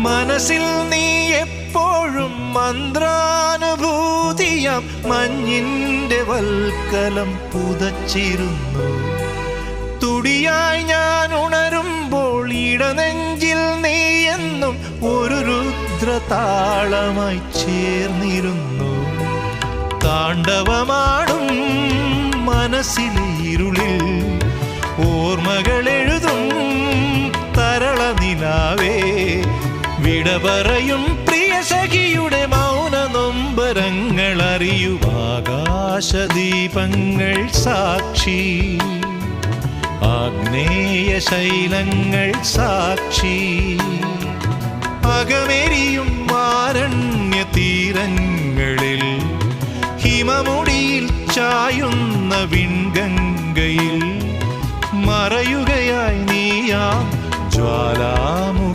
മനസ്സിൽ നീ എപ്പോഴും മന്ത്രാനുഭൂതിയാം മഞ്ഞിന്റെ വൽക്കലം പുതച്ചിരുന്നു. തുടിയായി ഞാൻ ഉണരുമ്പോൾ ഇടനെഞ്ചിൽ നീ എന്നും ഒരു രുദ്രതാളമായി ചേർന്നിരുന്നു. താണ്ഡവമാടും മനസ്സിലെ ഇരുളിൽ ഓർമ്മകളെഴുതും തരള നിലാവേ, വിട പറയും പ്രിയ സഖിയുടെ മൗന നൊമ്പരങ്ങൾ അറിയും ആകാശദീപങ്ങൾ സാക്ഷി, ആഗ്നേയ ശൈലങ്ങൾ സാക്ഷി. അകമെരിയും ആരണ്യ തീരങ്ങളിൽ ഹിമമുടിയിൽ ചായുന്ന വിൺഗംഗയിൽ മറയുകയായി നീയാം ജ്വാലാമു